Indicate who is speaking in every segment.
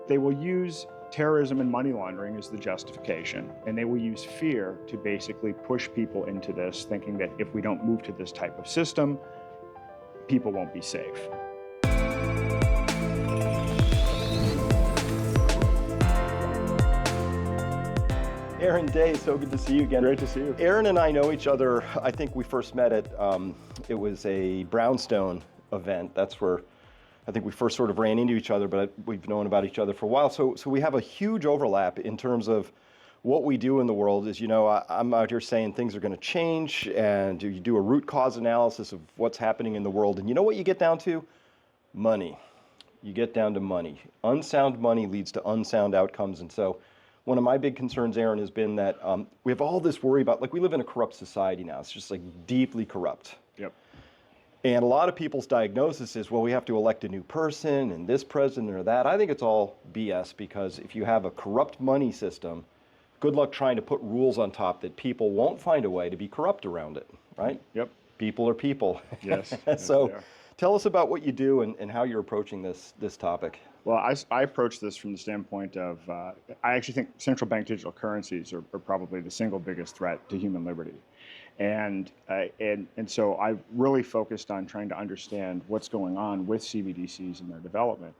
Speaker 1: They will use terrorism and money laundering as the justification, and they will use fear to basically push people into this, thinking that if we don't move to this type of system, people won't be safe.
Speaker 2: Aaron Day, so good to see you again.
Speaker 1: Great to see you.
Speaker 2: Aaron and I know each other. I think we first met at, it was a Brownstone event. That's where I think we first sort of ran into each other, but we've known about each other for a while. So we have a huge overlap in terms of what we do in the world. Is, you know, I'm out here saying things are going to change, and you do a root cause analysis of what's happening in the world. And you know what you get down to? Money. You get down to money. Unsound money leads to unsound outcomes. And so one of my big concerns, Aaron, has been that we have all this worry about, like, we live in a corrupt society now. It's just like deeply corrupt.
Speaker 1: Yep.
Speaker 2: And a lot of people's diagnosis is, well, we have to elect a new person and this president or that. I think it's all BS, because if you have a corrupt money system, good luck trying to put rules on top that people won't find a way to be corrupt around it, right?
Speaker 1: Yep.
Speaker 2: People are people.
Speaker 1: Yes.
Speaker 2: So
Speaker 1: yes,
Speaker 2: tell us about what you do and how you're approaching this topic.
Speaker 1: Well, I approach this from the standpoint of, I actually think central bank digital currencies are probably the single biggest threat to human liberty. And so I've really focused on trying to understand what's going on with CBDCs and their development.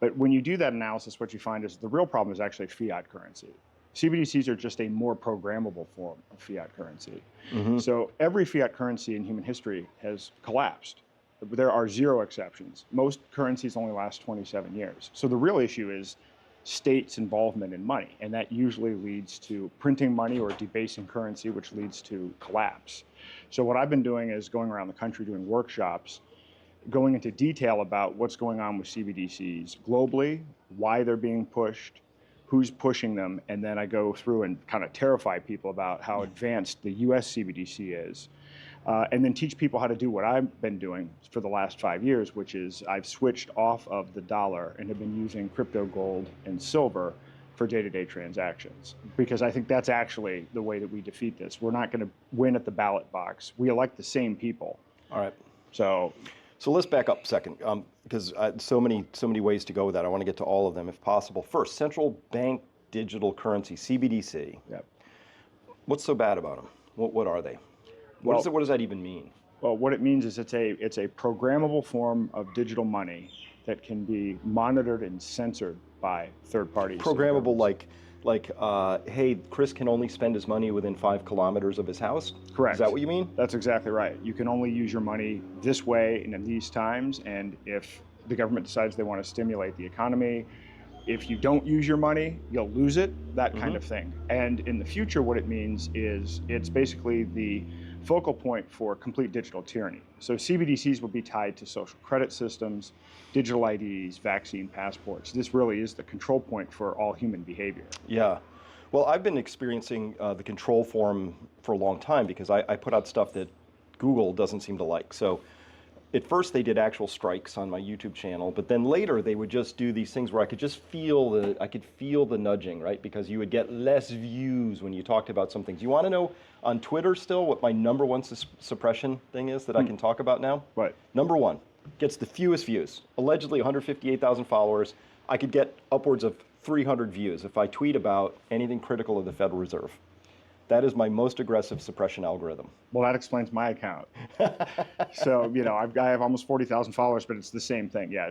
Speaker 1: But when you do that analysis, what you find is the real problem is actually fiat currency. CBDCs are just a more programmable form of fiat currency. Mm-hmm. So every fiat currency in human history has collapsed. There are zero exceptions. Most currencies only last 27 years. So the real issue is states' involvement in money, and that usually leads to printing money or debasing currency, which leads to collapse. So what I've been doing is going around the country doing workshops, going into detail about what's going on with CBDCs globally, why they're being pushed, who's pushing them, and then I go through and kind of terrify people about how advanced the US CBDC is. And then teach people how to do what I've been doing for the last 5 years, which is I've switched off of the dollar and have been using crypto gold and silver for day-to-day transactions. Because I think that's actually the way that we defeat this. We're not going to win at the ballot box. We elect the same people.
Speaker 2: All right.
Speaker 1: So
Speaker 2: let's back up a second, because so many ways to go with that. I want to get to all of them if possible. First, central bank digital currency, CBDC.
Speaker 1: Yep.
Speaker 2: What's so bad about them? What are they? What does that even mean?
Speaker 1: Well, what it means is it's a programmable form of digital money that can be monitored and censored by third parties.
Speaker 2: Programmable, like, hey, Chris can only spend his money within 5 kilometers of his house?
Speaker 1: Correct.
Speaker 2: Is that what you mean?
Speaker 1: That's exactly right. You can only use your money this way and in these times, and if the government decides they want to stimulate the economy, if you don't use your money, you'll lose it, that kind of thing. And in the future, what it means is it's basically the focal point for complete digital tyranny. So CBDCs will be tied to social credit systems, digital IDs, vaccine passports. This really is the control point for all human behavior.
Speaker 2: Yeah. Well, I've been experiencing the control form for a long time, because I put out stuff that Google doesn't seem to like. So at first they did actual strikes on my YouTube channel, but then later they would just do these things where I could just feel the nudging, right? Because you would get less views when you talked about some things. You want to know on Twitter still what my number one suppression thing is that I can talk about now?
Speaker 1: Right.
Speaker 2: Number one, gets the fewest views. Allegedly 158,000 followers. I could get upwards of 300 views if I tweet about anything critical of the Federal Reserve. That is my most aggressive suppression algorithm.
Speaker 1: Well, that explains my account. So, you know, I have almost 40,000 followers, but it's the same thing. Yeah,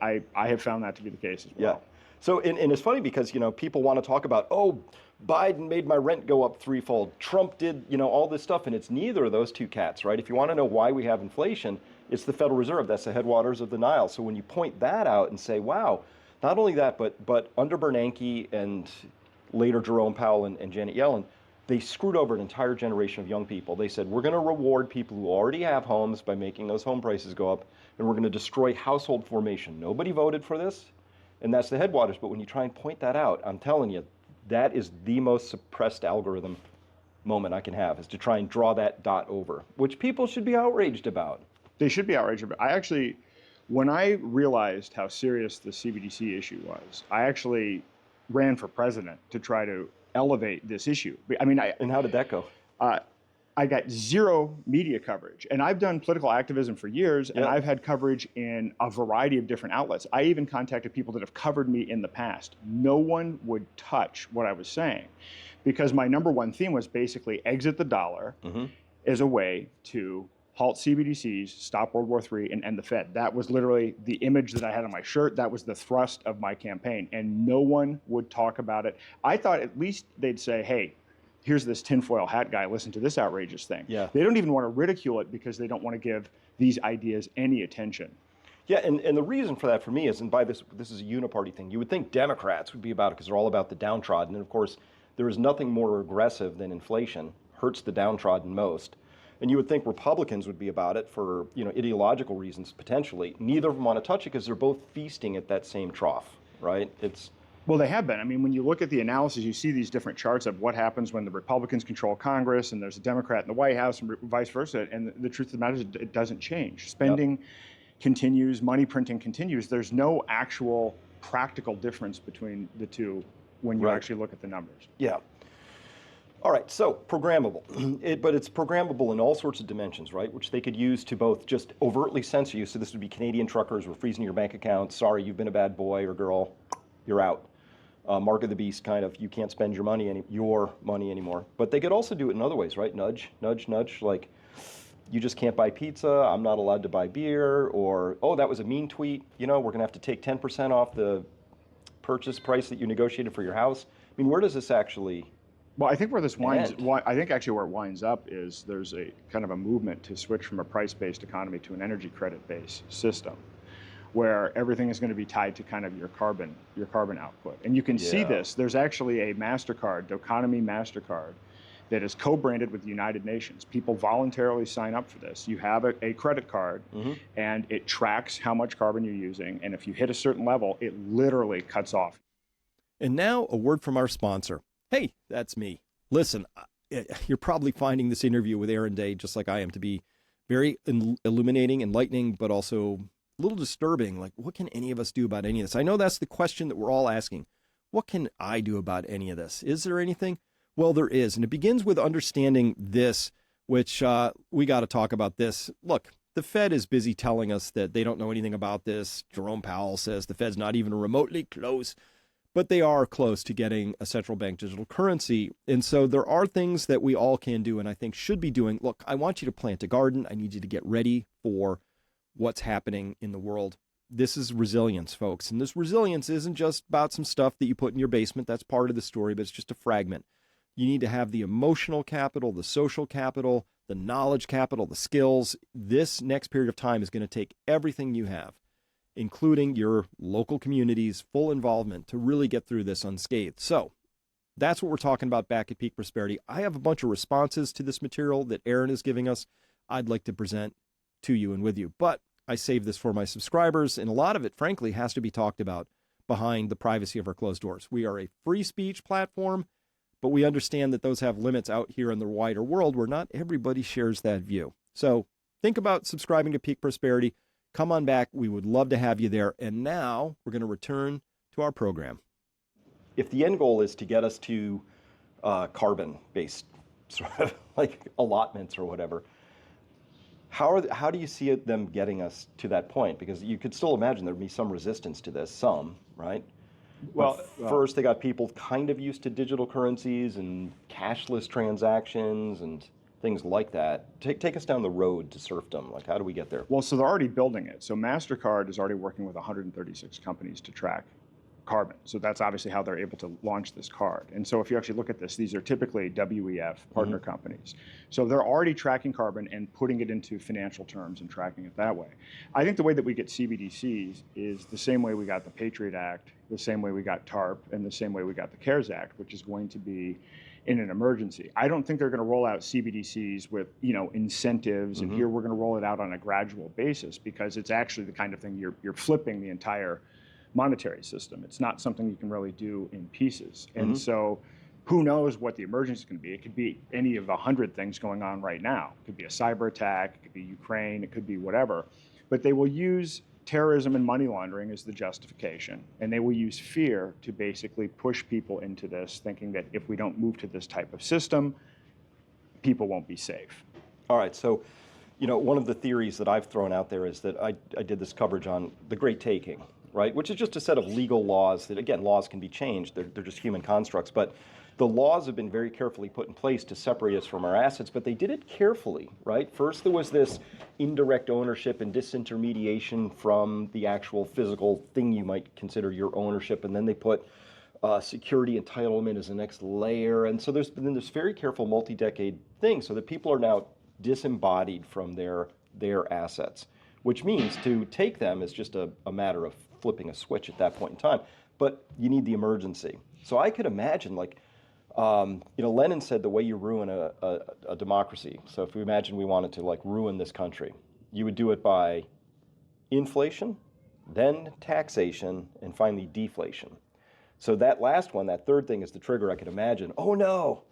Speaker 1: I have found that to be the case as well.
Speaker 2: Yeah. So, and it's funny because, you know, people want to talk about, oh, Biden made my rent go up threefold. Trump did, you know, all this stuff, and it's neither of those two cats, right? If you want to know why we have inflation, it's the Federal Reserve. That's the headwaters of the Nile. So when you point that out and say, wow, not only that, but under Bernanke and later Jerome Powell and Janet Yellen, they screwed over an entire generation of young people. They said, we're going to reward people who already have homes by making those home prices go up, and we're going to destroy household formation. Nobody voted for this, and that's the headwaters. But when you try and point that out, I'm telling you, that is the most suppressed algorithm moment I can have, is to try and draw that dot over, which people should be outraged about.
Speaker 1: They should be outraged about. When I realized how serious the CBDC issue was, I actually ran for president to try to elevate this issue. I mean,
Speaker 2: and how did that go?
Speaker 1: I got zero media coverage. And I've done political activism for years, and
Speaker 2: Yep.
Speaker 1: I've had coverage in a variety of different outlets. I even contacted people that have covered me in the past. No one would touch what I was saying, because my number one theme was basically exit the dollar as a way to halt CBDCs, stop World War III, and end the Fed. That was literally the image that I had on my shirt. That was the thrust of my campaign, and no one would talk about it. I thought at least they'd say, hey, here's this tinfoil hat guy, listen to this outrageous thing.
Speaker 2: Yeah.
Speaker 1: They don't even want to ridicule it because they don't want to give these ideas any attention.
Speaker 2: Yeah, and the reason for that for me is, and by this is a uniparty thing, you would think Democrats would be about it because they're all about the downtrodden. And of course, there is nothing more aggressive than inflation, hurts the downtrodden most. And you would think Republicans would be about it for, ideological reasons, potentially. Neither of them want to touch it because they're both feasting at that same trough, right?
Speaker 1: Well, they have been. I mean, when you look at the analysis, you see these different charts of what happens when the Republicans control Congress and there's a Democrat in the White House and vice versa. And the truth of the matter is it doesn't change. Spending continues, money printing continues. There's no actual practical difference between the two when you actually look at the numbers.
Speaker 2: Yeah. All right, so programmable, but it's programmable in all sorts of dimensions, right? Which they could use to both just overtly censor you. So this would be Canadian truckers, we're freezing your bank account. Sorry, you've been a bad boy or girl, you're out. Mark of the beast, kind of, you can't spend your money anymore. But they could also do it in other ways, right? Nudge, nudge, nudge, like you just can't buy pizza, I'm not allowed to buy beer, or, oh, that was a mean tweet, we're gonna have to take 10% off the purchase price that you negotiated for your house. I mean, where does this actually
Speaker 1: Well, I think where this I think actually where it winds up is there's a kind of a movement to switch from a price-based economy to an energy credit-based system, where everything is going to be tied to kind of your carbon output. And you can see this. There's actually a MasterCard, Doconomy MasterCard, that is co-branded with the United Nations. People voluntarily sign up for this. You have a credit card, and it tracks how much carbon you're using. And if you hit a certain level, it literally cuts off.
Speaker 3: And now a word from our sponsor. Hey, that's me. Listen, you're probably finding this interview with Aaron Day, just like I am, to be very illuminating, enlightening, but also a little disturbing. Like, what can any of us do about any of this? I know that's the question that we're all asking. What can I do about any of this? Is there anything? Well, there is. And it begins with understanding this, which we got to talk about this. Look, the Fed is busy telling us that they don't know anything about this. Jerome Powell says the Fed's not even remotely close, but they are close to getting a central bank digital currency. And so there are things that we all can do and I think should be doing. Look, I want you to plant a garden. I need you to get ready for what's happening in the world. This is resilience, folks. And this resilience isn't just about some stuff that you put in your basement. That's part of the story, but it's just a fragment. You need to have the emotional capital, the social capital, the knowledge capital, the skills. This next period of time is going to take everything you have, including your local community's full involvement, to really get through this unscathed. So that's what we're talking about back at Peak Prosperity. I have a bunch of responses to this material that Aaron is giving us I'd like to present to you and with you. But I save this for my subscribers, and a lot of it, frankly, has to be talked about behind the privacy of our closed doors. We are a free speech platform, but we understand that those have limits out here in the wider world where not everybody shares that view. So think about subscribing to Peak Prosperity. Come on back. We would love to have you there. And now we're going to return to our program.
Speaker 2: If the end goal is to get us to carbon-based sort of like allotments or whatever, how do you see them getting us to that point? Because you could still imagine there'd be some resistance to this, right? Well, first they got people kind of used to digital currencies and cashless transactions and things like that. Take us down the road to serfdom. Like, how do we get there?
Speaker 1: Well, so they're already building it. So MasterCard is already working with 136 companies to track carbon. So that's obviously how they're able to launch this card. And so if you actually look at this, these are typically WEF partner companies. So they're already tracking carbon and putting it into financial terms and tracking it that way. I think the way that we get CBDCs is the same way we got the Patriot Act, the same way we got TARP, and the same way we got the CARES Act, which is going to be in an emergency. I don't think they're going to roll out CBDCs with, incentives and here we're going to roll it out on a gradual basis, because it's actually the kind of thing you're flipping the entire monetary system. It's not something you can really do in pieces. And so who knows what the emergency is going to be? It could be any of 100 things going on right now. It could be a cyber attack, it could be Ukraine, it could be whatever. But they will use terrorism and money laundering as the justification. And they will use fear to basically push people into this, thinking that if we don't move to this type of system, people won't be safe.
Speaker 2: All right, so, one of the theories that I've thrown out there is that I did this coverage on the Great Taking, right? Which is just a set of legal laws that, again, laws can be changed. They're just human constructs. But the laws have been very carefully put in place to separate us from our assets, but they did it carefully, right? First, there was this indirect ownership and disintermediation from the actual physical thing you might consider your ownership, and then they put security entitlement as the next layer. And so there's been this very careful multi-decade thing so that people are now disembodied from their assets, which means to take them is just a matter of flipping a switch at that point in time. But you need the emergency. So I could imagine, like, Lenin said the way you ruin a democracy. So if we imagine we wanted to, like, ruin this country, you would do it by inflation, then taxation, and finally deflation. So that last one, that third thing, is the trigger. I could imagine, oh no,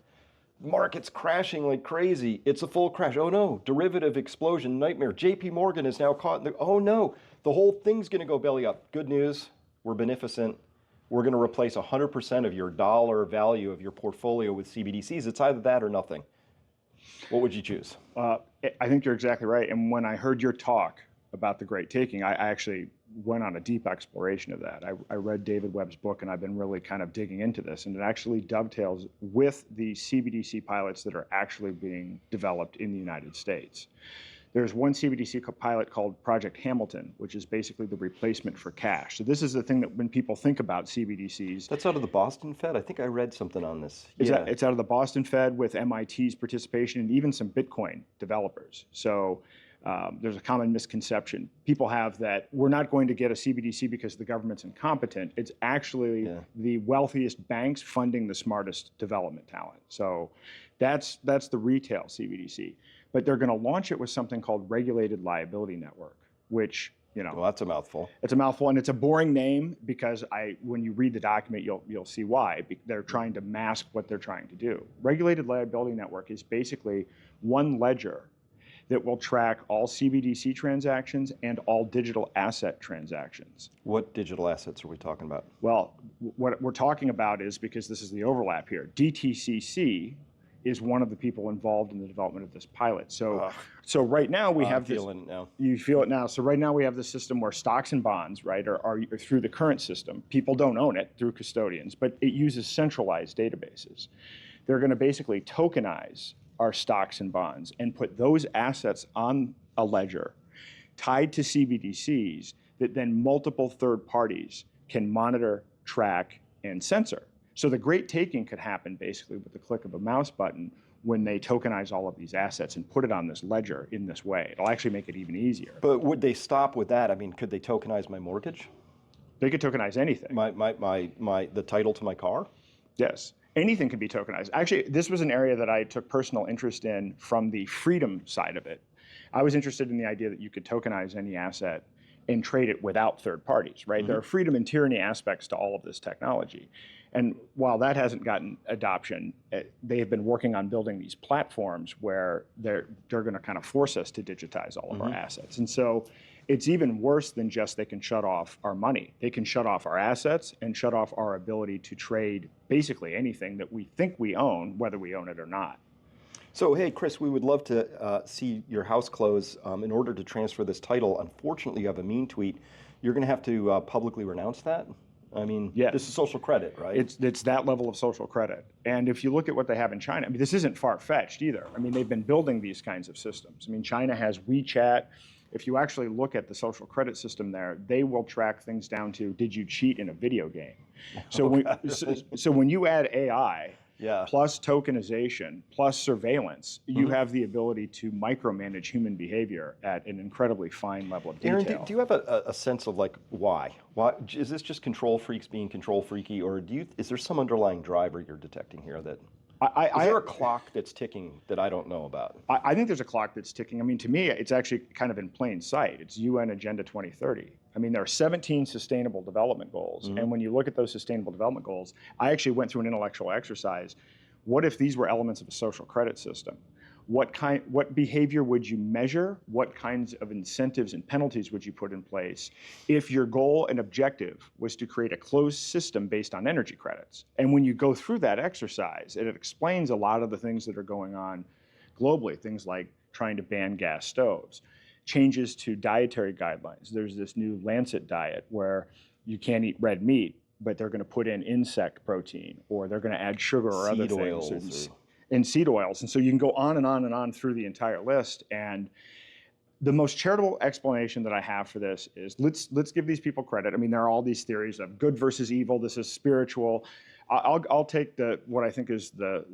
Speaker 2: market's crashing like crazy. It's a full crash. Oh no, derivative explosion, nightmare. JP Morgan is now caught in the, oh no, the whole thing's gonna go belly up. Good news, we're beneficent. We're gonna replace 100% of your dollar value of your portfolio with CBDCs. It's either that or nothing. What would you choose?
Speaker 1: I think you're exactly right. And when I heard your talk about the Great Taking, I actually went on a deep exploration of that. I read David Webb's book, and I've been really kind of digging into this, and it actually dovetails with the CBDC pilots that are actually being developed in the United States. There's one CBDC pilot called Project Hamilton, which is basically the replacement for cash. So this is the thing that when people think about CBDCs.
Speaker 2: That's out of the Boston Fed? I think I read something on this.
Speaker 1: It's out of the Boston Fed with MIT's participation and even some Bitcoin developers. So there's a common misconception people have that we're not going to get a CBDC because the government's incompetent. It's actually the wealthiest banks funding the smartest development talent. So that's the retail CBDC. But they're going to launch it with something called Regulated Liability Network, which,
Speaker 2: well, that's a mouthful.
Speaker 1: It's a mouthful, and it's a boring name because when you read the document, you'll see why. They're trying to mask what they're trying to do. Regulated Liability Network is basically one ledger that will track all CBDC transactions and all digital asset transactions.
Speaker 2: What digital assets are we talking about?
Speaker 1: Well, what we're talking about is, because this is the overlap here, DTCC is one of the people involved in the development of this pilot. So right now we have this.
Speaker 2: I'm feeling it now.
Speaker 1: You feel it now. So right now we have the system where stocks and bonds, right, are through the current system. People don't own it through custodians, but it uses centralized databases. They're going to basically tokenize our stocks and bonds and put those assets on a ledger tied to CBDCs that then multiple third parties can monitor, track, and censor. So the Great Taking could happen basically with the click of a mouse button when they tokenize all of these assets and put it on this ledger in this way. It'll actually make it even easier.
Speaker 2: But would they stop with that? I mean, could they tokenize my mortgage?
Speaker 1: They could tokenize anything.
Speaker 2: The title to my car?
Speaker 1: Yes. Anything can be tokenized. Actually, this was an area that I took personal interest in from the freedom side of it. I was interested in the idea that you could tokenize any asset and trade it without third parties, right? Mm-hmm. There are freedom and tyranny aspects to all of this technology. And while that hasn't gotten adoption, they have been working on building these platforms where they're going to kind of force us to digitize all of our assets. And so it's even worse than just they can shut off our money. They can shut off our assets and shut off our ability to trade basically anything that we think we own, whether we own it or not.
Speaker 2: So, hey, Chris, we would love to see your house close. In order to transfer this title, unfortunately, you have a mean tweet. You're going to have to publicly renounce that? I mean, yes. This is social credit, right?
Speaker 1: It's that level of social credit. And if you look at what they have in China, I mean, this isn't far-fetched either. I mean, they've been building these kinds of systems. I mean, China has WeChat. If you actually look at the social credit system there, they will track things down to, did you cheat in a video game? So, when you add AI, plus tokenization, plus surveillance, you have the ability to micromanage human behavior at an incredibly fine level of detail.
Speaker 2: Aaron, do you have a sense of, like, why? Why is this just control freaks being control freaky, or is there some underlying driver you're detecting here that? Is there a clock that's ticking that I don't know about?
Speaker 1: I think there's a clock that's ticking. I mean, to me, it's actually kind of in plain sight. It's UN Agenda 2030. I mean, there are 17 sustainable development goals. And when you look at those sustainable development goals, I actually went through an intellectual exercise. What if these were elements of a social credit system? What behavior would you measure? What kinds of incentives and penalties would you put in place if your goal and objective was to create a closed system based on energy credits? And when you go through that exercise, it explains a lot of the things that are going on globally, things like trying to ban gas stoves, changes to dietary guidelines. There's this new Lancet diet where you can't eat red meat, but they're going to put in insect protein, or they're going to add sugar or other
Speaker 2: Seed
Speaker 1: things,
Speaker 2: oils
Speaker 1: and seed oils. And so you can go on and on and on through the entire list. And the most charitable explanation that I have for this is let's give these people credit. I mean, there are all these theories of good versus evil. This is spiritual. I'll take what I think is the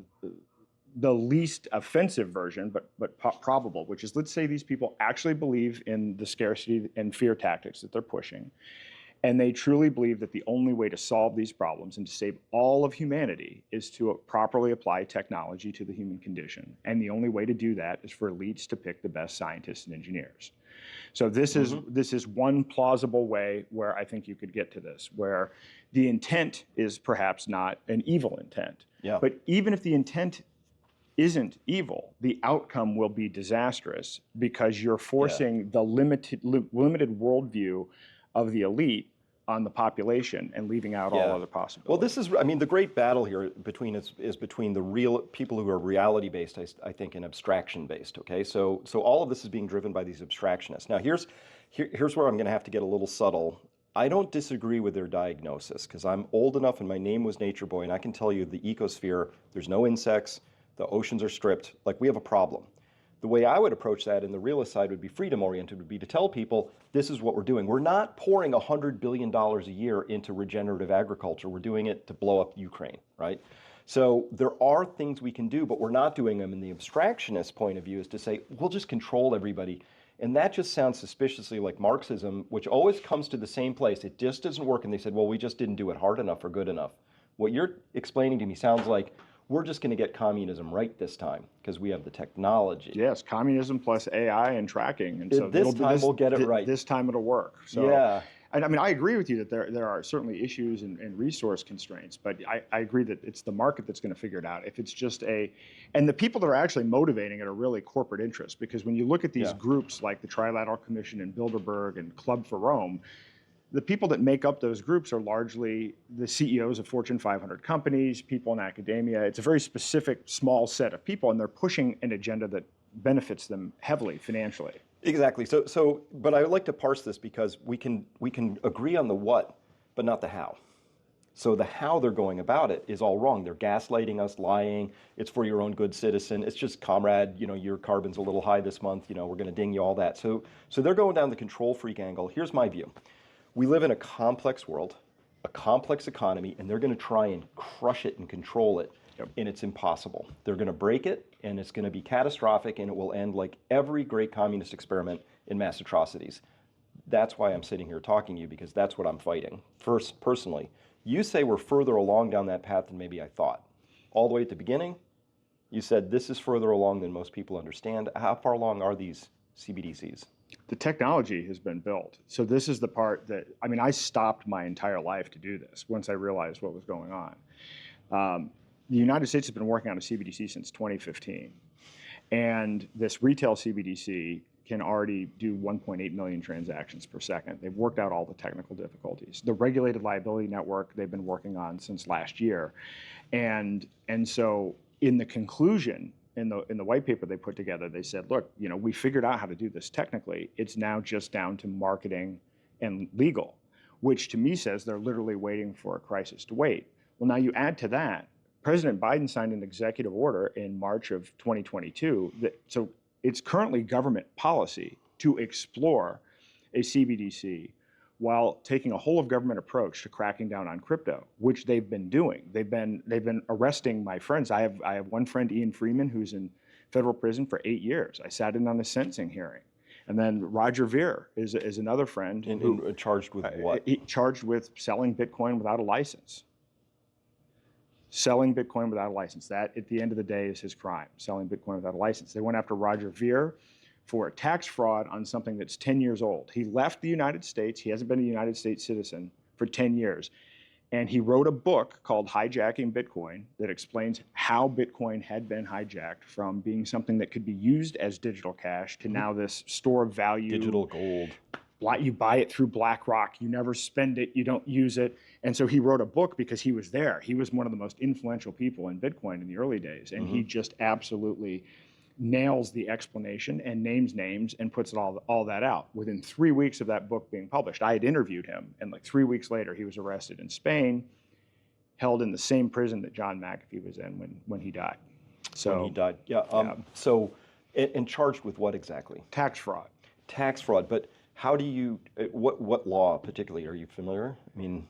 Speaker 1: least offensive version, but probable, which is, let's say these people actually believe in the scarcity and fear tactics that they're pushing, and they truly believe that the only way to solve these problems and to save all of humanity is to properly apply technology to the human condition. And the only way to do that is for elites to pick the best scientists and engineers. So this is one plausible way where I think you could get to this, where the intent is perhaps not an evil intent.
Speaker 2: Yeah.
Speaker 1: But even if the intent isn't evil, the outcome will be disastrous, because you're forcing the limited worldview of the elite on the population and leaving out all other possibilities.
Speaker 2: Well, this is, I mean, the great battle here is between the real people who are reality based, I think, and abstraction based. Okay, so all of this is being driven by these abstractionists. Now, here's where I'm going to have to get a little subtle. I don't disagree with their diagnosis, because I'm old enough and my name was Nature Boy, and I can tell you the ecosphere, there's no insects, the oceans are stripped, like we have a problem. The way I would approach that in the realist side would be freedom oriented, would be to tell people this is what we're doing. We're not pouring $100 billion a year into regenerative agriculture. We're doing it to blow up Ukraine, right? So there are things we can do, but we're not doing them. And the abstractionist point of view is to say, we'll just control everybody. And that just sounds suspiciously like Marxism, which always comes to the same place. It just doesn't work. And they said, well, we just didn't do it hard enough or good enough. What you're explaining to me sounds like we're just going to get communism right this time because we have the technology.
Speaker 1: Yes, communism plus AI and tracking. And so
Speaker 2: this time we'll get it right.
Speaker 1: This time it'll work. So,
Speaker 2: yeah.
Speaker 1: And I mean, I agree with you that there are certainly issues and resource constraints, but I agree that it's the market that's going to figure it out. If it's just and the people that are actually motivating it are really corporate interests, because when you look at these groups like the Trilateral Commission and Bilderberg and Club for Rome, the people that make up those groups are largely the CEOs of Fortune 500 companies, people in academia. It's a very specific, small set of people, and they're pushing an agenda that benefits them heavily financially.
Speaker 2: Exactly. So, but I would like to parse this, because we can agree on the what, but not the how. So the how they're going about it is all wrong. They're gaslighting us, lying. It's for your own good, citizen. It's just, comrade, your carbon's a little high this month. We're going to ding you, all that. So they're going down the control freak angle. Here's my view. We live in a complex world, a complex economy, and they're going to try and crush it and control it, and it's impossible. They're going to break it, and it's going to be catastrophic, and it will end like every great communist experiment in mass atrocities. That's why I'm sitting here talking to you, because that's what I'm fighting. First, personally, you say we're further along down that path than maybe I thought. All the way at the beginning, you said this is further along than most people understand. How far along are these CBDCs?
Speaker 1: The technology has been built. So this is the part that, I mean, I stopped my entire life to do this once I realized what was going on. The United States has been working on a CBDC since 2015. And this retail CBDC can already do 1.8 million transactions per second. They've worked out all the technical difficulties. The regulated liability network they've been working on since last year. And so in the conclusion, in the white paper they put together, they said, look, we figured out how to do this technically. It's now just down to marketing and legal, which to me says they're literally waiting for a crisis to wait. Well, now you add to that, President Biden signed an executive order in March of 2022. So it's currently government policy to explore a CBDC while taking a whole of government approach to cracking down on crypto, which they've been doing. They've been arresting my friends. I have one friend, Ian Freeman, who's in federal prison for 8 years. I sat in on the sentencing hearing. And then Roger Ver is another friend.
Speaker 2: Who charged with what?
Speaker 1: Charged with selling Bitcoin without a license. Selling Bitcoin without a license. That, at the end of the day, is his crime, selling Bitcoin without a license. They went after Roger Ver for tax fraud on something that's 10 years old. He left the United States. He hasn't been a United States citizen for 10 years. And he wrote a book called Hijacking Bitcoin that explains how Bitcoin had been hijacked from being something that could be used as digital cash to now this store of value.
Speaker 2: Digital gold.
Speaker 1: You buy it through BlackRock. You never spend it. You don't use it. And so he wrote a book because he was there. He was one of the most influential people in Bitcoin in the early days. And he just absolutely nails the explanation and names names and puts it all that out. Within 3 weeks of that book being published, I had interviewed him, and like 3 weeks later, he was arrested in Spain, held in the same prison that John McAfee was in when he died. So
Speaker 2: When he died, yeah.
Speaker 1: yeah.
Speaker 2: So, and charged with what exactly?
Speaker 1: Tax fraud.
Speaker 2: Tax fraud. But how do you? What law particularly are you familiar? I mean,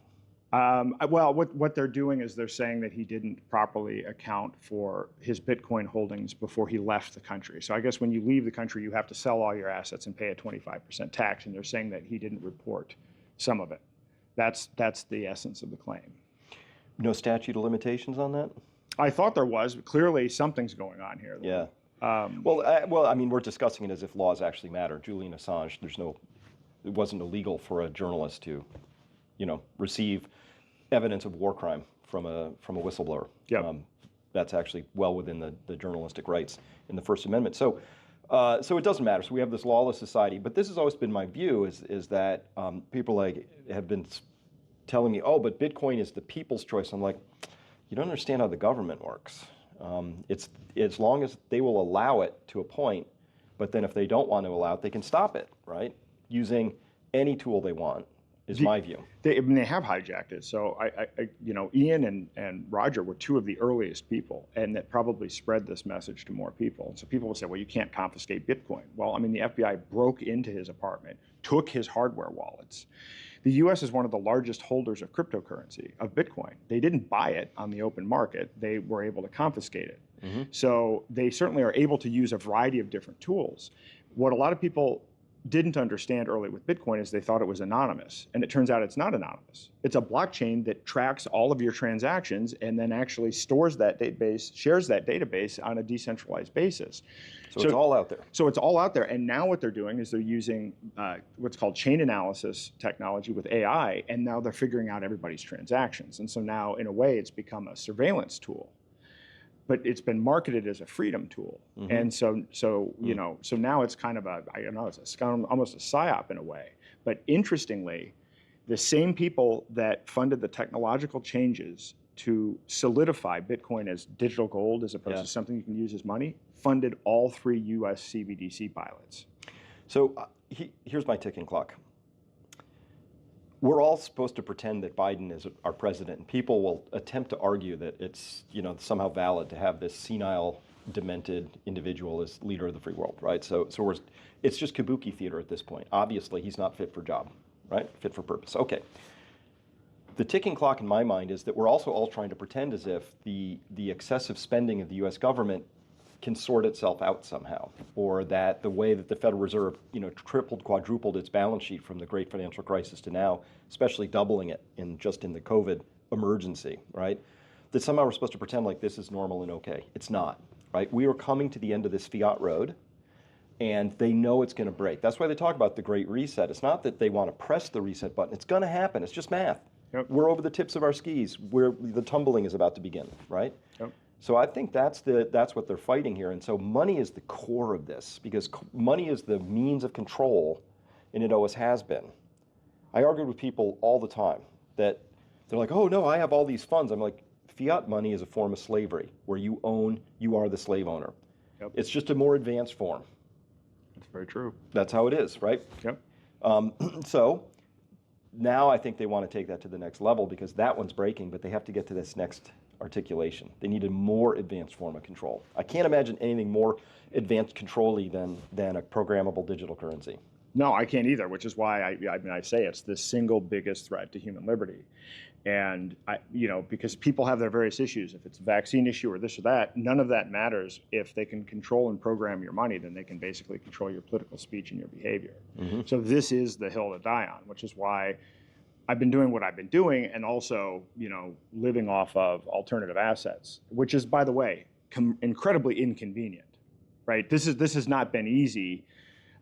Speaker 1: Well, what they're doing is they're saying that he didn't properly account for his Bitcoin holdings before he left the country. So I guess when you leave the country, you have to sell all your assets and pay a 25% tax, and they're saying that he didn't report some of it. That's the essence of the claim.
Speaker 2: no statute of limitations on that?
Speaker 1: I thought there was, but clearly something's going on here.
Speaker 2: Yeah.
Speaker 1: Um,
Speaker 2: Well, I mean, we're discussing it as if laws actually matter. Julian Assange, it wasn't illegal for a journalist to, receive evidence of war crime from a whistleblower.
Speaker 1: Yep.
Speaker 2: That's actually well within the journalistic rights in the First Amendment. So it doesn't matter. So we have this lawless society. But this has always been my view: is that people have been telling me, oh, but Bitcoin is the people's choice. I'm like, you don't understand how the government works. It's as long as they will allow it to a point, but then if they don't want to allow it, they can stop it, right? Using any tool they want, is my view.
Speaker 1: They have hijacked it. So Ian and Roger were two of the earliest people, and that probably spread this message to more people. So people will say, well, you can't confiscate Bitcoin. Well, I mean, the FBI broke into his apartment, took his hardware wallets. The U.S. is one of the largest holders of cryptocurrency, of Bitcoin. They didn't buy it on the open market. They were able to confiscate it. Mm-hmm. So they certainly are able to use a variety of different tools. What a lot of people didn't understand early with Bitcoin is they thought it was anonymous. And it turns out it's not anonymous. It's a blockchain that tracks all of your transactions and then actually stores that database, shares that database on a decentralized basis.
Speaker 2: So it's all out there.
Speaker 1: So it's all out there. And now what they're doing is they're using what's called chain analysis technology with AI, and now they're figuring out everybody's transactions. And so now, in a way, it's become a surveillance tool. But it's been marketed as a freedom tool, mm-hmm. and so now it's kind of it's almost a psyop in a way. But interestingly, the same people that funded the technological changes to solidify Bitcoin as digital gold as opposed to something you can use as money, funded all 3 U.S. CBDC pilots. So
Speaker 2: here's my ticking clock. We're all supposed to pretend that Biden is our president, and people will attempt to argue that it's somehow valid to have this senile, demented individual as leader of the free world, right? So it's just kabuki theater at this point. Obviously, he's not fit for job, right? Fit for purpose. Okay. The ticking clock in my mind is that we're also all trying to pretend as if the excessive spending of the U.S. government can sort itself out somehow, or that the way that the Federal Reserve, tripled, quadrupled its balance sheet from the great financial crisis to now, especially doubling it in the COVID emergency, right? That somehow we're supposed to pretend like this is normal and okay. It's not, right? We are coming to the end of this fiat road, and they know it's going to break. That's why they talk about the Great Reset. It's not that they want to press the reset button. It's going to happen. It's just math.
Speaker 1: Yep.
Speaker 2: We're over the tips of our skis. The tumbling is about to begin, right?
Speaker 1: Yep.
Speaker 2: So I think that's what they're fighting here. And so money is the core of this, because money is the means of control, and it always has been. I argue with people all the time that they're like, oh no, I have all these funds. I'm like, fiat money is a form of slavery where you are the slave owner.
Speaker 1: Yep.
Speaker 2: It's just a more advanced form.
Speaker 1: That's very true.
Speaker 2: That's how it is, right?
Speaker 1: Yep.
Speaker 2: So now I think they want to take that to the next level, because that one's breaking, but they have to get to this next articulation. They need a more advanced form of control. I can't imagine anything more advanced control-y than a programmable digital currency.
Speaker 1: No, I can't either, which is why I say it's the single biggest threat to human liberty. And because people have their various issues. If it's a vaccine issue or this or that, none of that matters. If they can control and program your money, then they can basically control your political speech and your behavior. Mm-hmm. So this is the hill to die on, which is why I've been doing what I've been doing, and also, living off of alternative assets, which is, by the way, incredibly inconvenient, right? This has not been easy,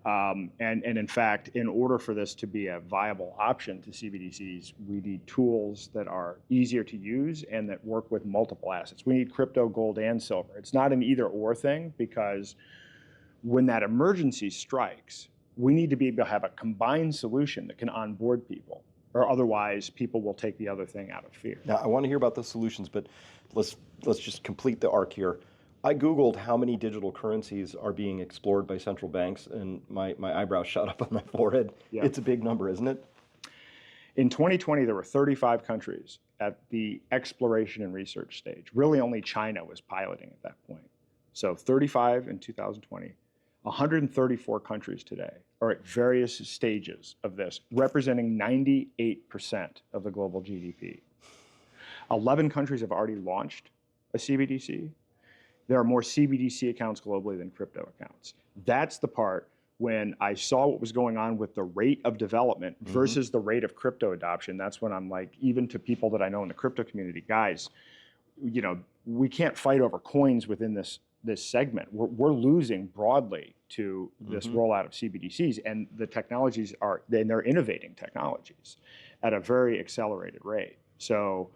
Speaker 1: and in fact, in order for this to be a viable option to CBDCs, we need tools that are easier to use and that work with multiple assets. We need crypto, gold, and silver. It's not an either-or thing, because when that emergency strikes, we need to be able to have a combined solution that can onboard people. Or otherwise, people will take the other thing out of fear.
Speaker 2: Now, I want to hear about the solutions, but let's just complete the arc here. I Googled how many digital currencies are being explored by central banks, and my eyebrows shot up on my forehead.
Speaker 1: Yeah.
Speaker 2: It's a big number, isn't it?
Speaker 1: In 2020, there were 35 countries at the exploration and research stage. Really, only China was piloting at that point. So 35 in 2020, 134 countries today are at various stages of this, representing 98% of the global GDP. 11 countries have already launched a CBDC. There are more CBDC accounts globally than crypto accounts. That's the part when I saw what was going on with the rate of development versus the rate of crypto adoption. That's when I'm like, even to people that I know in the crypto community, guys, you know, we can't fight over coins within this segment. We're losing broadly to this rollout of CBDCs, and the technologies are, and they're innovating technologies at a very accelerated rate. So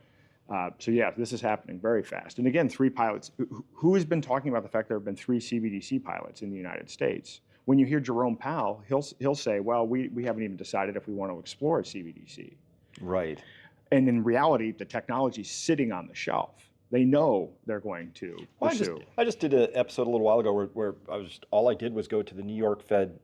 Speaker 1: yeah, this is happening very fast. And again, 3 pilots. Who has been talking about the fact there have been 3 CBDC pilots in the United States? When you hear Jerome Powell, he'll say, well, we haven't even decided if we want to explore a CBDC.
Speaker 2: Right.
Speaker 1: And in reality, the technology's sitting on the shelf. They know they're going to pursue.
Speaker 2: Well, I just did an episode a little while ago where all I did was go to the New York Fed.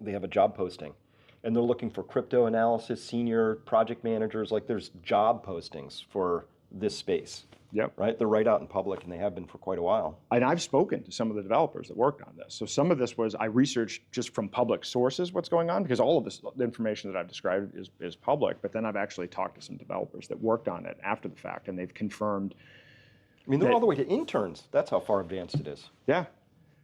Speaker 2: They have a job posting, and they're looking for crypto analysis, senior project managers. Like, there's job postings for this space.
Speaker 1: Yep.
Speaker 2: Right? They're right out in public, and they have been for quite a while.
Speaker 1: And I've spoken to some of the developers that worked on this. So some of this was, I researched just from public sources what's going on, because all of this, the information that I've described is public, but then I've actually talked to some developers that worked on it after the fact, and they've confirmed.
Speaker 2: I mean, they're all the way to interns. That's how far advanced it is.
Speaker 1: Yeah.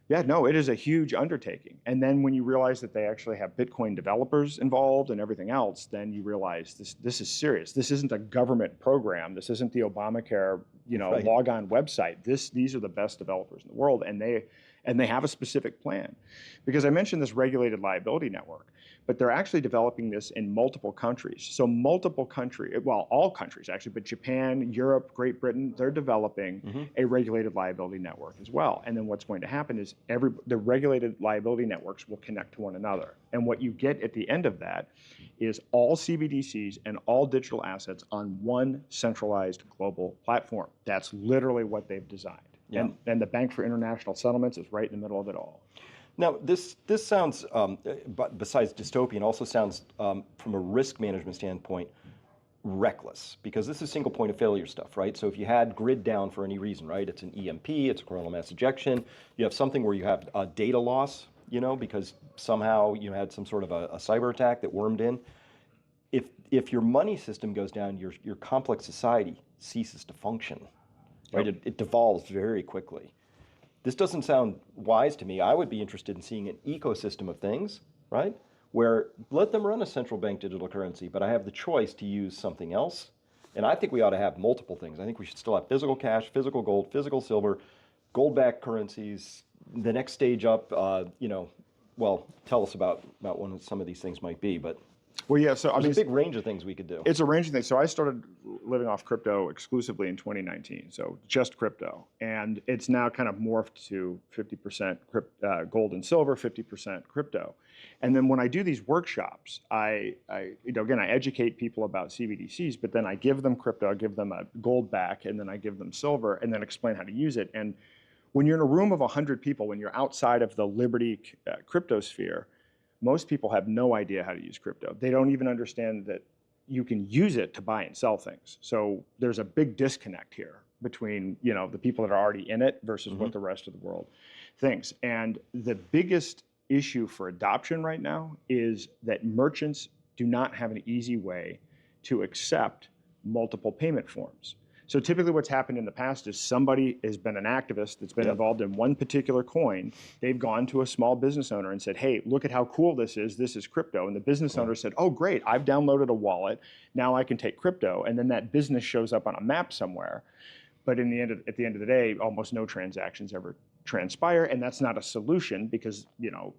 Speaker 1: Yeah, no, it is a huge undertaking. And then when you realize that they actually have Bitcoin developers involved and everything else, then you realize this is serious. This isn't a government program. This isn't the Obamacare,
Speaker 2: Right.
Speaker 1: log on website. These are the best developers in the world, and they have a specific plan. Because I mentioned this regulated liability network, but they're actually developing this in multiple countries. So multiple countries, well, all countries actually, but Japan, Europe, Great Britain, they're developing a regulated liability network as well. And then what's going to happen is the regulated liability networks will connect to one another. And what you get at the end of that is all CBDCs and all digital assets on one centralized global platform. That's literally what they've designed.
Speaker 2: Yeah.
Speaker 1: And the Bank for International Settlements is right in the middle of it all.
Speaker 2: Now, this sounds, but besides dystopian, also sounds, from a risk management standpoint, reckless, because this is single point of failure stuff, right? So if you had grid down for any reason, right, it's an EMP, it's a coronal mass ejection, you have something where you have data loss, because somehow you had some sort of a cyber attack that wormed in. If your money system goes down, your complex society ceases to function, right?
Speaker 1: Yep.
Speaker 2: It devolves very quickly. This doesn't sound wise to me. I would be interested in seeing an ecosystem of things, right? Where let them run a central bank digital currency, but I have the choice to use something else. And I think we ought to have multiple things. I think we should still have physical cash, physical gold, physical silver, gold-backed currencies. The next stage up, well, tell us about what some of these things might be, but
Speaker 1: Well, yeah, so
Speaker 2: there's a big range of things we could do.
Speaker 1: It's a range of things. So I started living off crypto exclusively in 2019, so just crypto. And it's now kind of morphed to 50% gold and silver, 50% crypto. And then when I do these workshops, I educate people about CBDCs, but then I give them crypto, I give them a gold back, and then I give them silver, and then explain how to use it. And when you're in a room of 100 people, when you're outside of the Liberty cryptosphere, most people have no idea how to use crypto. They don't even understand that you can use it to buy and sell things. So there's a big disconnect here between the people that are already in it versus what the rest of the world thinks. And the biggest issue for adoption right now is that merchants do not have an easy way to accept multiple payment forms. So typically what's happened in the past is somebody has been an activist that's been involved in one particular coin. They've gone to a small business owner and said, hey, look at how cool this is. This is crypto. And the business owner said, oh, great. I've downloaded a wallet. Now I can take crypto. And then that business shows up on a map somewhere. But at the end of the day, almost no transactions ever transpire. And that's not a solution because,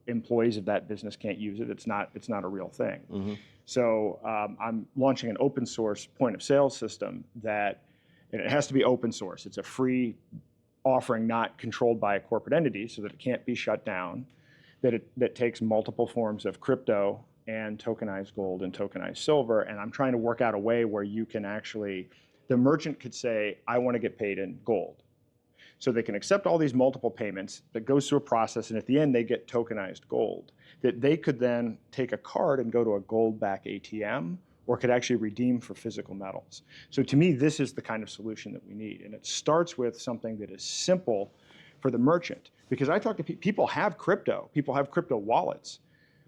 Speaker 1: employees of that business can't use it. It's not a real thing. So I'm launching an open source point of sale system and it has to be open source. It's a free offering, not controlled by a corporate entity, so that it can't be shut down, that takes multiple forms of crypto and tokenized gold and tokenized silver. And I'm trying to work out a way where you can actually, the merchant could say, I want to get paid in gold. So they can accept all these multiple payments that goes through a process, and at the end they get tokenized gold that they could then take a card and go to a gold-backed ATM or could actually redeem for physical metals. So to me, this is the kind of solution that we need. And it starts with something that is simple for the merchant. Because I talk to people have crypto wallets,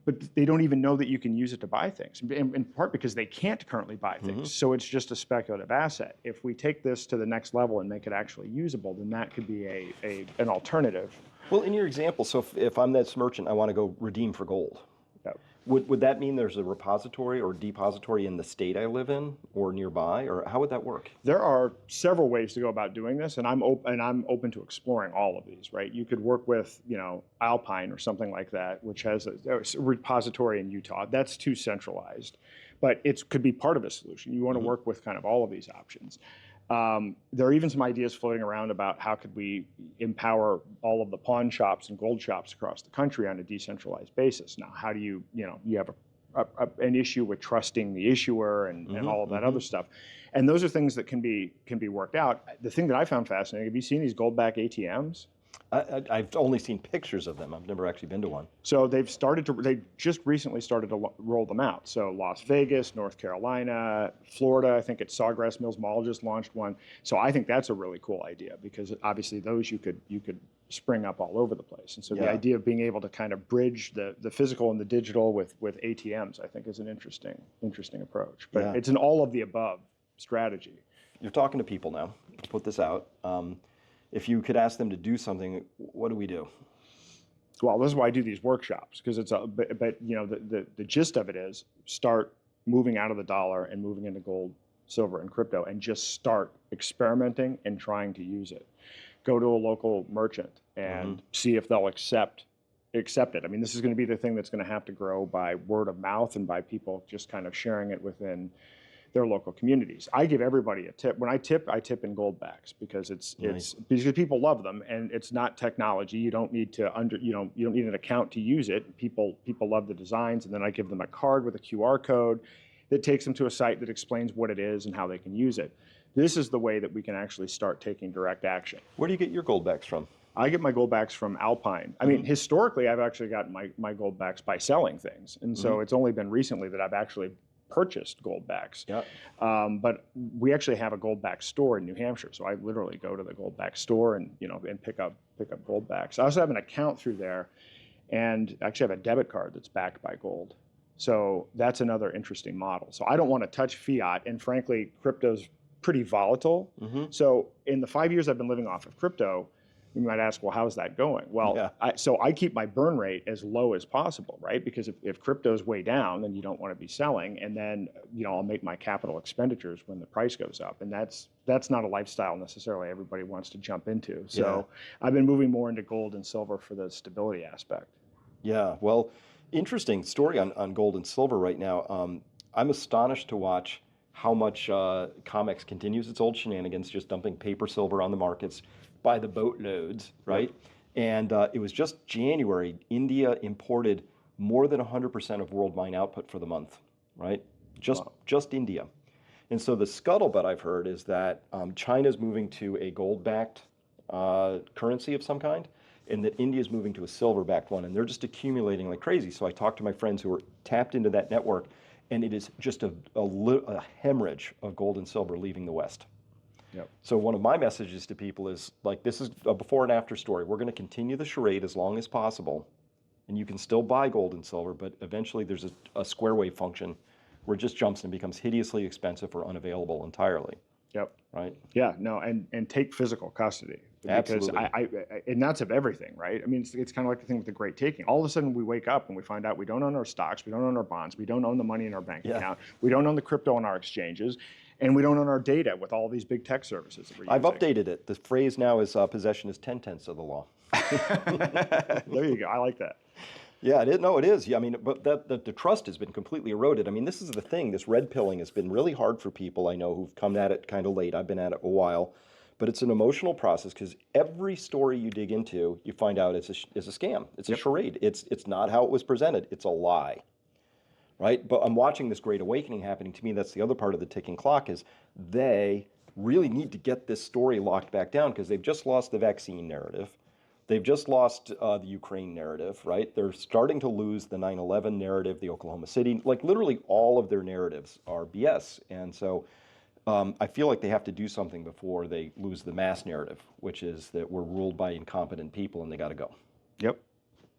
Speaker 1: but they don't even know that you can use it to buy things, in part because they can't currently buy things. So it's just a speculative asset. If we take this to the next level and make it actually usable, then that could be an alternative.
Speaker 2: Well, in your example, so if I'm this merchant, I want to go redeem for gold.
Speaker 1: Yep.
Speaker 2: Would that mean there's a repository or depository in the state I live in or nearby, or how would that work?
Speaker 1: There are several ways to go about doing this, and I'm open to exploring all of these. Right? You could work with, Alpine or something like that, which has a repository in Utah. That's too centralized, but it could be part of a solution. You want to work with kind of all of these options. There are even some ideas floating around about how could we empower all of the pawn shops and gold shops across the country on a decentralized basis. Now, how do you have an issue with trusting the issuer and all of that other stuff, and those are things that can be worked out. The thing that I found fascinating: have you seen these gold-backed ATMs?
Speaker 2: I've only seen pictures of them. I've never actually been to one.
Speaker 1: So they just recently started to roll them out. So Las Vegas, North Carolina, Florida, I think at Sawgrass Mills Mall just launched one. So I think that's a really cool idea because obviously those you could spring up all over the place. And so the idea of being able to kind of bridge the physical and the digital with ATMs, I think is an interesting approach. But it's an all of the above strategy.
Speaker 2: You're talking to people now. Let's put this out. If you could ask them to do something, what do we do?
Speaker 1: Well, this is why I do these workshops, because the gist of it is start moving out of the dollar and moving into gold, silver, and crypto, and just start experimenting and trying to use it. Go to a local merchant and see if they'll accept it. I mean, this is going to be the thing that's going to have to grow by word of mouth and by people just kind of sharing it within their local communities. I give everybody a tip. When I tip in gold backs because it's because people love them, and it's not technology. You don't need to you don't need an account to use it. People love the designs, and then I give them a card with a QR code that takes them to a site that explains what it is and how they can use it. This is the way that we can actually start taking direct action.
Speaker 2: Where do you get your gold backs from?
Speaker 1: I get my gold backs from Alpine. I mean, historically, I've actually gotten my gold backs by selling things, and so it's only been recently that I've actually purchased gold backs. But we actually have a gold back store in New Hampshire, so I literally go to the gold back store and pick up gold backs. I also have an account through there, and actually have a debit card that's backed by gold. So that's another interesting model. So I don't want to touch fiat, and frankly, crypto's pretty volatile. So in the 5 years I've been living off of crypto, you might ask, well, how's that going? Well, I keep my burn rate as low as possible, right? Because if crypto's way down, then you don't want to be selling, and then I'll make my capital expenditures when the price goes up, and that's not a lifestyle necessarily everybody wants to jump into. So I've been moving more into gold and silver for the stability aspect.
Speaker 2: Yeah, well, interesting story on gold and silver right now. I'm astonished to watch how much COMEX continues its old shenanigans, just dumping paper silver on the markets by the boatloads, right? And it was just January, India imported more than 100% of world mine output for the month, right? Just India. And so the scuttlebutt I've heard is that China's moving to a gold-backed currency of some kind, and that India's moving to a silver-backed one, and they're just accumulating like crazy. So I talked to my friends who are tapped into that network, and it is just a hemorrhage of gold and silver leaving the West. So one of my messages to people is, like, this is a before and after story. We're going to continue the charade as long as possible, and you can still buy gold and silver, but eventually there's a square wave function where it just jumps and becomes hideously expensive or unavailable entirely. Right? Yeah, no, and take physical custody. Because and that's of everything, right? I mean, it's kind of like the thing with the great taking. All of a sudden we wake up and we find out we don't own our stocks, we don't own our bonds, we don't own the money in our bank account, we don't own the crypto on our exchanges, and we don't own our data with all these big tech services that we're using. I've updated it. The phrase now is possession is 10/10 of the law.
Speaker 1: There you go. I like that.
Speaker 2: Yeah, it is. No, it is. Yeah, I mean, but the trust has been completely eroded. I mean, this is the thing. This red pilling has been really hard for people I know who've come at it kind of late. I've been at it a while. But it's an emotional process because every story you dig into, you find out is a scam. It's a charade. It's not how it was presented. It's a lie, right? But I'm watching this great awakening happening. To me, that's the other part of the ticking clock is they really need to get this story locked back down because they've just lost the vaccine narrative. They've just lost the Ukraine narrative, right? They're starting to lose the 9/11 narrative, the Oklahoma City, like literally all of their narratives are BS. And so I feel like they have to do something before they lose the mass narrative, which is that we're ruled by incompetent people and they got to go.
Speaker 1: Yep.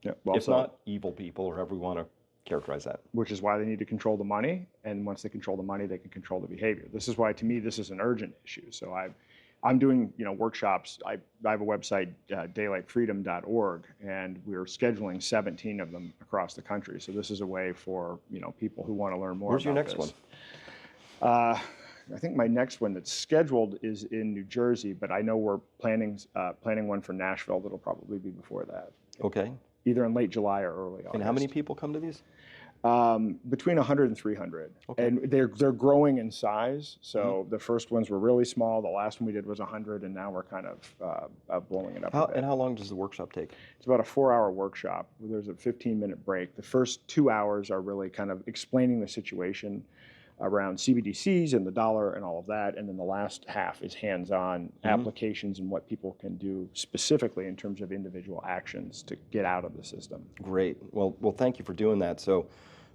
Speaker 1: Yep. Well,
Speaker 2: If not evil people, or however we want to characterize that.
Speaker 1: Which is why they need to control the money, and once they control the money, they can control the behavior. This is why, to me, this is an urgent issue. So I'm doing workshops. I have a website, daylightfreedom.org, and we're scheduling 17 of them across the country. So this is a way for people who want to learn more.
Speaker 2: Where's your
Speaker 1: about
Speaker 2: next
Speaker 1: this.
Speaker 2: one?
Speaker 1: I think my next one that's scheduled is in New Jersey, but I know we're planning one for Nashville that'll probably be before that,
Speaker 2: Okay.
Speaker 1: either in late July or early August.
Speaker 2: And how many people come to these?
Speaker 1: Between 100 and 300.
Speaker 2: Okay.
Speaker 1: And they're growing in size. So the first ones were really small. The last one we did was 100, and now we're kind of blowing it up a bit.
Speaker 2: And how long does the workshop take?
Speaker 1: It's about a 4-hour workshop. There's a 15-minute break. The first 2 hours are really kind of explaining the situation around CBDCs and the dollar and all of that. And then the last half is hands-on applications and what people can do specifically in terms of individual actions to get out of the system.
Speaker 2: Great. Well, thank you for doing that. So,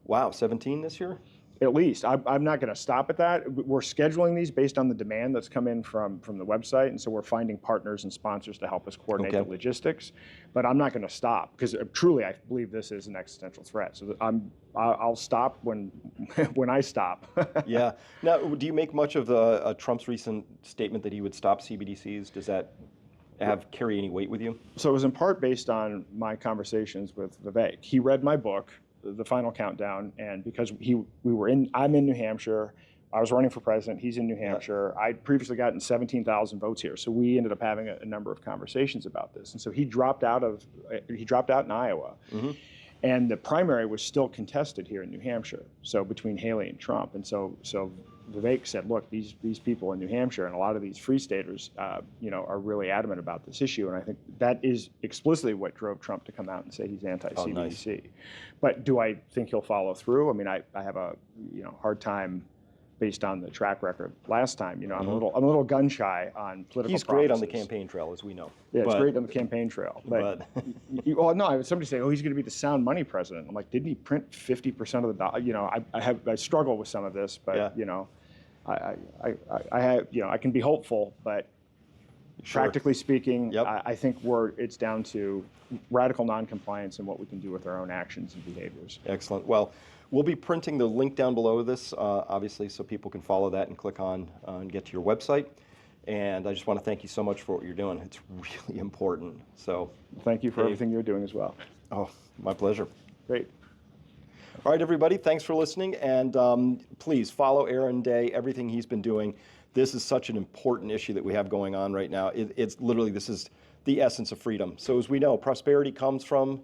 Speaker 2: wow, 17 this year?
Speaker 1: At least. I'm not going to stop at that. We're scheduling these based on the demand that's come in from the website, and so we're finding partners and sponsors to help us coordinate the logistics. But I'm not going to stop because truly I believe this is an existential threat. So I'll stop when I stop.
Speaker 2: Yeah. Now, do you make much of Trump's recent statement that he would stop CBDCs? Does that carry any weight with you?
Speaker 1: So it was in part based on my conversations with Vivek. He read my book, The Final Countdown, and because I'm in New Hampshire, I was running for president, he's in New Hampshire. I'd previously gotten 17,000 votes here, so we ended up having a number of conversations about this. And so he dropped out in Iowa. And the primary was still contested here in New Hampshire, so between Haley and Trump. And so Vivek said, look, these people in New Hampshire and a lot of these free staters, are really adamant about this issue. And I think that is explicitly what drove Trump to come out and say he's anti-CBDC.
Speaker 2: Oh, nice.
Speaker 1: But do I think he'll follow through? I mean, I have a hard time based on the track record last time. I'm a little gun shy on political.
Speaker 2: He's great on the campaign trail, as we know.
Speaker 1: Yeah, it's great on the campaign trail. But somebody say, oh, he's going to be the sound money president. I'm like, didn't he print 50% of the dollar? I struggle with some of this, but I can be hopeful, but practically speaking, I think it's down to radical noncompliance and what we can do with our own actions and behaviors.
Speaker 2: Excellent. Well, we'll be printing the link down below this, obviously, so people can follow that and click on and get to your website. And I just want to thank you so much for what you're doing. It's really important. So
Speaker 1: thank you for everything you're doing as well.
Speaker 2: Oh, my pleasure.
Speaker 1: Great.
Speaker 2: All right, everybody, thanks for listening. And please follow Aaron Day, everything he's been doing. This is such an important issue that we have going on right now. It's literally, this is the essence of freedom. So as we know, prosperity comes from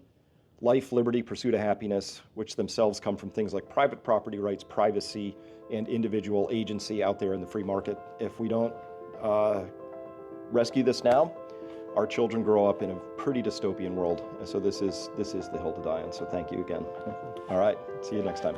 Speaker 2: life, liberty, pursuit of happiness, which themselves come from things like private property rights, privacy, and individual agency out there in the free market. If we don't rescue this now, our children grow up in a pretty dystopian world. And so this is the hill to die on. So thank you again.
Speaker 1: Thank you.
Speaker 2: All right, see you next time.